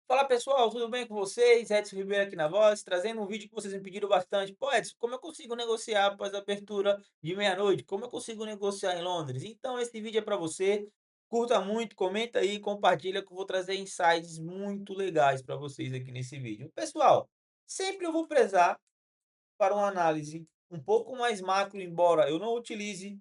Fala pessoal, tudo bem com vocês? Edson Ribeiro aqui na voz, trazendo um vídeo que vocês me pediram bastante. Pô, Edson, como eu consigo negociar após a abertura de meia-noite? Como eu consigo negociar em Londres? Então, esse vídeo é para você. Curta muito, comenta aí, compartilha que eu vou trazer insights muito legais para vocês aqui nesse vídeo. Pessoal, sempre eu vou prezar para uma análise um pouco mais macro, embora eu não utilize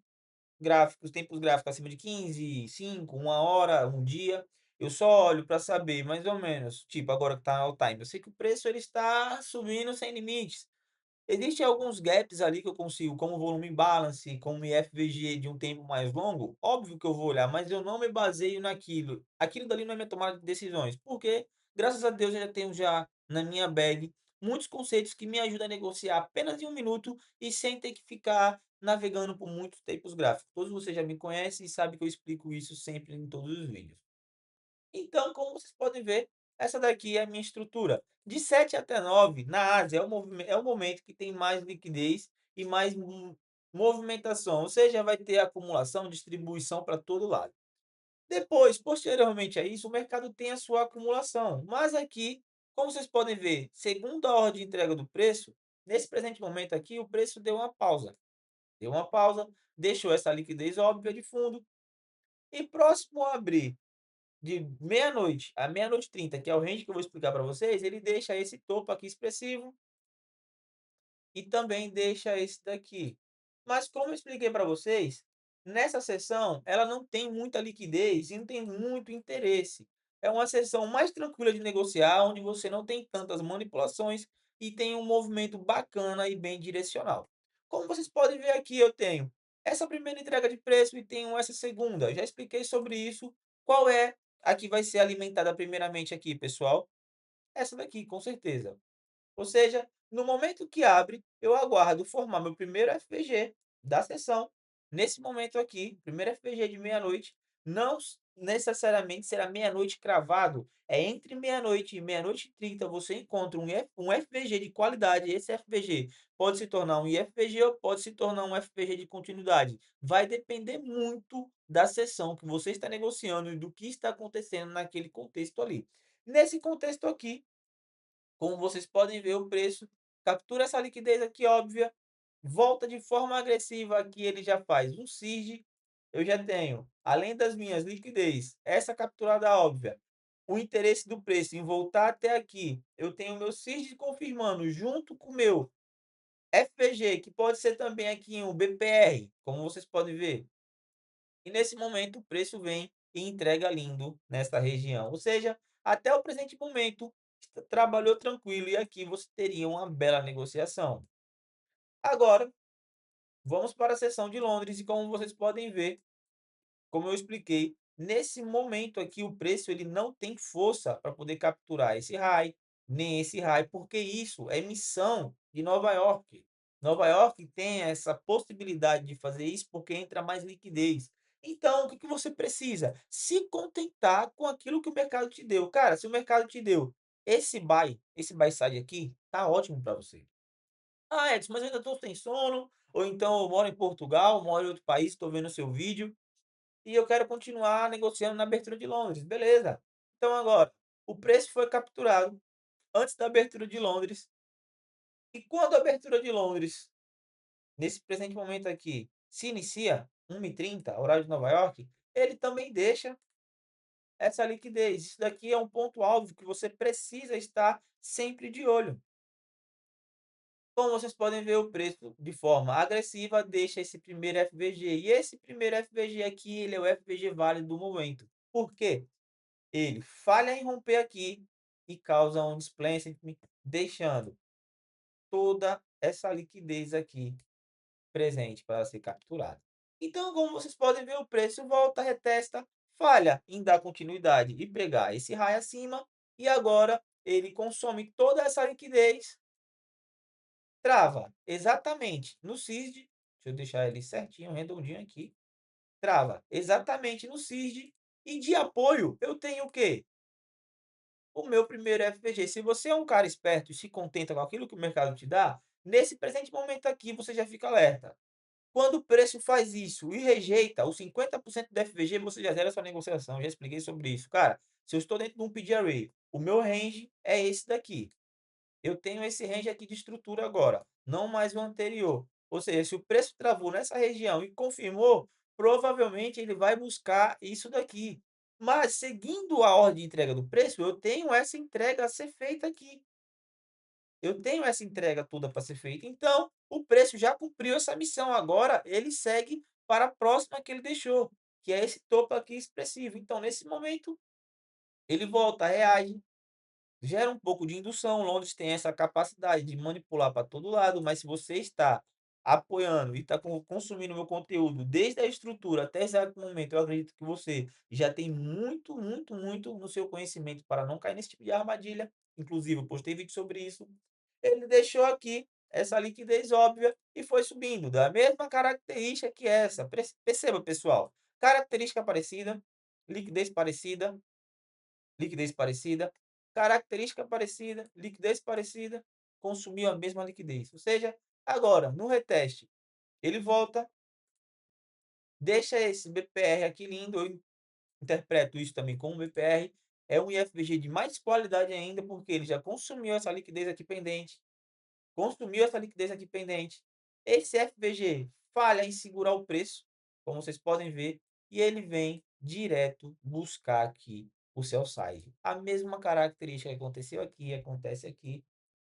gráficos, tempos gráficos acima de 15, 5, 1 hora, um dia. Eu só olho para saber mais ou menos, tipo agora que está all time, eu sei que o preço ele está subindo sem limites. Existem alguns gaps ali que eu consigo, como volume imbalance, como IFVG de um tempo mais longo, óbvio que eu vou olhar, mas eu não me baseio naquilo. Aquilo dali não é minha tomada de decisões, porque graças a Deus eu já tenho já na minha bag muitos conceitos que me ajudam a negociar apenas em um minuto e sem ter que ficar navegando por muitos tempos gráficos. Todos vocês já me conhecem e sabem que eu explico isso sempre em todos os vídeos. Então, como vocês podem ver, essa daqui é a minha estrutura. De 7 até 9 na Ásia, é o momento que tem mais liquidez e mais movimentação, ou seja, vai ter acumulação, distribuição para todo lado. Depois, posteriormente a isso, o mercado tem a sua acumulação. Mas aqui, como vocês podem ver, segundo a ordem de entrega do preço, nesse presente momento aqui, o preço deu uma pausa. Deu uma pausa, deixou essa liquidez óbvia de fundo e próximo a abrir de meia-noite a meia-noite e 30, que é o range que eu vou explicar para vocês, ele deixa esse topo aqui expressivo e também deixa esse daqui. Mas como eu expliquei para vocês, nessa sessão ela não tem muita liquidez e não tem muito interesse. É uma sessão mais tranquila de negociar, onde você não tem tantas manipulações e tem um movimento bacana e bem direcional. Como vocês podem ver aqui, eu tenho essa primeira entrega de preço e tenho essa segunda. Já expliquei sobre isso. Qual é a que vai ser alimentada primeiramente aqui, pessoal? Essa daqui, com certeza. Ou seja, no momento que abre, eu aguardo formar meu primeiro FPG da sessão. Nesse momento aqui, primeiro FPG de meia-noite, não necessariamente será meia-noite cravado. É entre meia-noite e meia-noite e 30 você encontra um FPG de qualidade. Esse FPG pode se tornar um IFPG ou pode se tornar um FPG de continuidade. Vai depender muito da sessão que você está negociando e do que está acontecendo naquele contexto ali. Nesse contexto aqui, como vocês podem ver, o preço captura essa liquidez aqui óbvia, volta de forma agressiva aqui, ele já faz um SIG. Eu já tenho, além das minhas liquidez, essa capturada óbvia, o interesse do preço em voltar até aqui. Eu tenho meu SIG confirmando junto com o meu FPG, que pode ser também aqui um BPR, como vocês podem ver. E nesse momento o preço vem e entrega lindo nessa região. Ou seja, até o presente momento trabalhou tranquilo e aqui você teria uma bela negociação. Agora, vamos para a seção de Londres e como vocês podem ver, como eu expliquei, nesse momento aqui o preço ele não tem força para poder capturar esse high, nem esse high, porque isso é missão de Nova York. Nova York tem essa possibilidade de fazer isso porque entra mais liquidez. Então, o que que você precisa? Se contentar com aquilo que o mercado te deu. Cara, se o mercado te deu esse buy side aqui, tá ótimo para você. Ah, Edson, mas eu ainda estou sem sono, ou então eu moro em Portugal, moro em outro país, estou vendo o seu vídeo e eu quero continuar negociando na abertura de Londres. Beleza. Então agora, o preço foi capturado antes da abertura de Londres. E quando a abertura de Londres, nesse presente momento aqui, se inicia, 1h30, horário de Nova York, ele também deixa essa liquidez. Isso daqui é um ponto óbvio que você precisa estar sempre de olho. Como vocês podem ver, o preço de forma agressiva deixa esse primeiro FVG. E esse primeiro FVG aqui, ele é o FVG válido do momento. Por quê? Ele falha em romper aqui e causa um displacement, deixando toda essa liquidez aqui presente para ser capturada. Então, como vocês podem ver, o preço volta, retesta, falha em dar continuidade e pegar esse raio acima, e agora ele consome toda essa liquidez, trava exatamente no CISD, deixa eu deixar ele certinho, redondinho aqui, trava exatamente no CISD, e de apoio eu tenho o quê? O meu primeiro FPG. Se você é um cara esperto e se contenta com aquilo que o mercado te dá, nesse presente momento aqui você já fica alerta. Quando o preço faz isso e rejeita os 50% do FVG, você já zera sua negociação. Já expliquei sobre isso. Cara, se eu estou dentro de um PD Array o meu range é esse daqui. Eu tenho esse range aqui de estrutura agora, não mais o anterior. Ou seja, se o preço travou nessa região e confirmou, provavelmente ele vai buscar isso daqui. Mas seguindo a ordem de entrega do preço, eu tenho essa entrega a ser feita aqui. Eu tenho essa entrega toda para ser feita. Então, o preço já cumpriu essa missão. Agora ele segue para a próxima que ele deixou, que é esse topo aqui expressivo. Então, nesse momento, ele volta, reage, gera um pouco de indução. Londres tem essa capacidade de manipular para todo lado, mas se você está apoiando e está consumindo meu conteúdo desde a estrutura até esse exato momento, eu acredito que você já tem muito, muito, muito no seu conhecimento para não cair nesse tipo de armadilha. Inclusive, eu postei vídeo sobre isso. Ele deixou aqui essa liquidez óbvia e foi subindo, da mesma característica que essa. Perceba, pessoal, característica parecida, liquidez parecida, liquidez parecida, característica parecida, liquidez parecida, consumiu a mesma liquidez. Ou seja, agora, no reteste, ele volta, deixa esse BPR aqui lindo, eu interpreto isso também como BPR, é um IFVG de mais qualidade ainda, porque ele já consumiu essa liquidez aqui pendente, consumiu essa liquidez aqui pendente. Esse FVG falha em segurar o preço, como vocês podem ver, e ele vem direto buscar aqui o sell side. A mesma característica que aconteceu aqui, acontece aqui,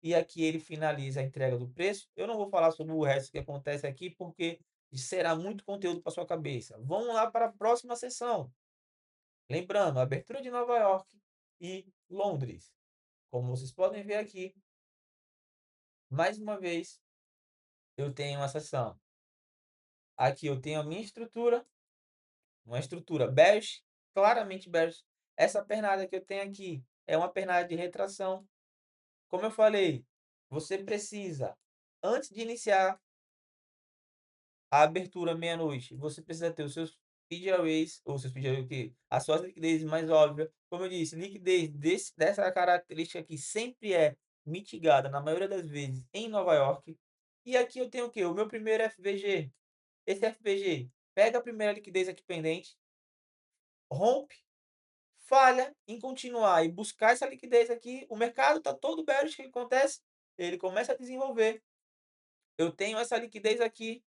e aqui ele finaliza a entrega do preço. Eu não vou falar sobre o resto que acontece aqui, porque será muito conteúdo para sua cabeça. Vamos lá para a próxima sessão. Lembrando, abertura de Nova York e Londres. Como vocês podem ver aqui, mais uma vez, eu tenho uma sessão. Aqui eu tenho a minha estrutura, uma estrutura bearish, claramente bearish. Essa pernada que eu tenho aqui é uma pernada de retração. Como eu falei, você precisa, antes de iniciar a abertura meia-noite, você precisa ter os seus PGRAs, ou seus PGRAs, o quê? As suas liquidez mais óbvias. Como eu disse, liquidez dessa característica aqui sempre é mitigada, na maioria das vezes, em Nova York. E aqui eu tenho o quê? O meu primeiro FVG. Esse FVG pega a primeira liquidez aqui pendente, rompe, falha em continuar e buscar essa liquidez aqui. O mercado está todo bearish, o que acontece? Ele começa a desenvolver. Eu tenho essa liquidez aqui.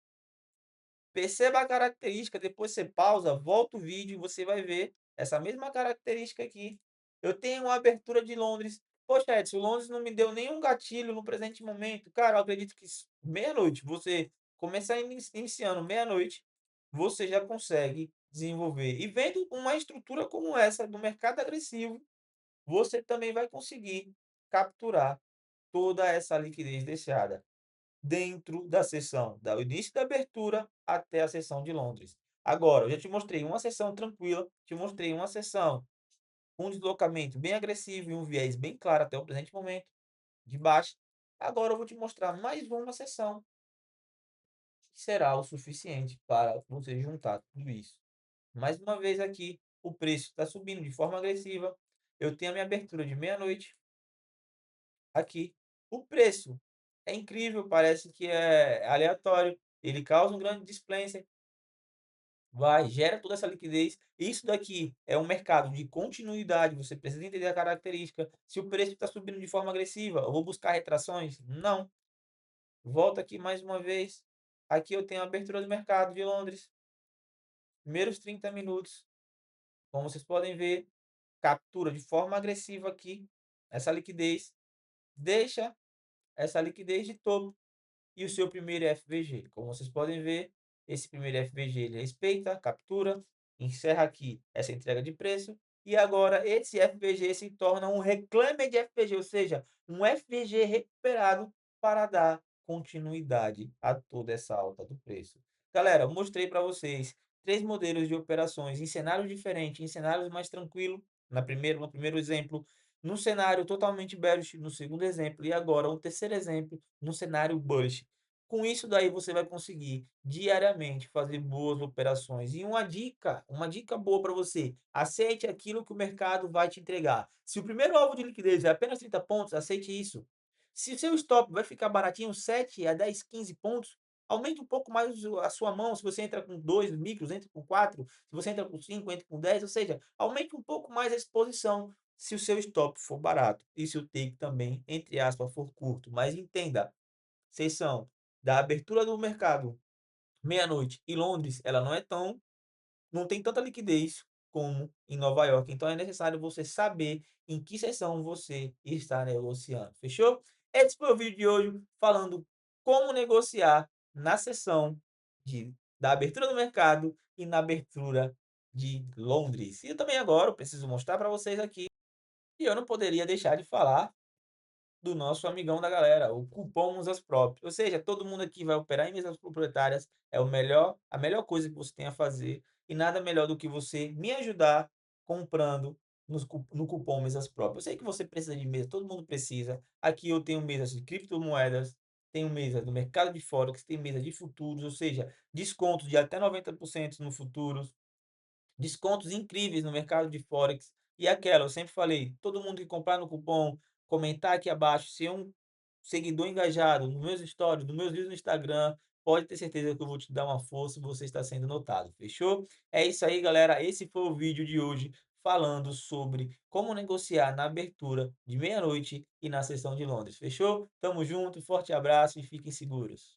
Perceba a característica, depois você pausa, volta o vídeo e você vai ver essa mesma característica aqui. Eu tenho uma abertura de Londres. Poxa, Edson, Londres não me deu nenhum gatilho no presente momento. Cara, eu acredito que meia-noite, você começar iniciando meia-noite, você já consegue desenvolver. E vendo uma estrutura como essa do mercado agressivo, você também vai conseguir capturar toda essa liquidez deixada dentro da sessão, do início da abertura até a sessão de Londres. Agora, eu já te mostrei uma sessão tranquila, te mostrei uma sessão com um deslocamento bem agressivo e um viés bem claro até o presente momento, de baixa. Agora eu vou te mostrar mais uma sessão que será o suficiente para você juntar tudo isso. Mais uma vez aqui, o preço está subindo de forma agressiva. Eu tenho a minha abertura de meia-noite aqui. O preço é incrível, parece que é aleatório. Ele causa um grande displacement, vai, gera toda essa liquidez. Isso daqui é um mercado de continuidade. Você precisa entender a característica. Se o preço está subindo de forma agressiva, eu vou buscar retrações? Não. Volta aqui mais uma vez. Aqui eu tenho a abertura do mercado de Londres. Primeiros 30 minutos. Como vocês podem ver, captura de forma agressiva aqui essa liquidez. Deixa essa liquidez de topo e o seu primeiro FVG. Como vocês podem ver, esse primeiro FVG ele respeita, captura, encerra aqui essa entrega de preço e agora esse FVG se torna um reclame de FVG, ou seja, um FVG recuperado para dar continuidade a toda essa alta do preço. Galera, eu mostrei para vocês três modelos de operações em cenários diferentes, em cenários mais tranquilos, no primeiro exemplo, num cenário totalmente bearish, no segundo exemplo, e agora o terceiro exemplo, no cenário bullish. Com isso daí você vai conseguir diariamente fazer boas operações. E uma dica boa para você, aceite aquilo que o mercado vai te entregar. Se o primeiro alvo de liquidez é apenas 30 pontos, aceite isso. Se o seu stop vai ficar baratinho 7 a 10, 15 pontos, aumente um pouco mais a sua mão. Se você entra com 2 micros, entre com 4. Se você entra com 5, entre com 10. Ou seja, aumente um pouco mais a exposição. se o seu stop for barato e se o take também, entre aspas, for curto. Mas entenda, sessão da abertura do mercado meia-noite e Londres, ela não tem tanta liquidez como em Nova York. Então é necessário você saber em que sessão você está negociando. Fechou? Esse foi o vídeo de hoje falando como negociar na sessão da abertura do mercado e na abertura de Londres. E também agora eu preciso mostrar para vocês aqui, e eu não poderia deixar de falar do nosso amigão da galera, o cupom Musas Prop. Ou seja, todo mundo aqui vai operar em mesas proprietárias, é a melhor coisa que você tem a fazer, e nada melhor do que você me ajudar comprando no cupom Mesas Prop. Eu sei que você precisa de mesa, todo mundo precisa. Aqui eu tenho mesas de criptomoedas, tenho mesa do mercado de Forex, tem mesa de futuros, ou seja, desconto de até 90% no futuros, descontos incríveis no mercado de Forex. E aquela, eu sempre falei, todo mundo que comprar no cupom, comentar aqui abaixo, ser um seguidor engajado nos meus stories, nos meus vídeos no Instagram, pode ter certeza que eu vou te dar uma força e você está sendo notado, fechou? É isso aí, galera. Esse foi o vídeo de hoje falando sobre como negociar na abertura de meia-noite e na sessão de Londres, fechou? Tamo junto, forte abraço e fiquem seguros.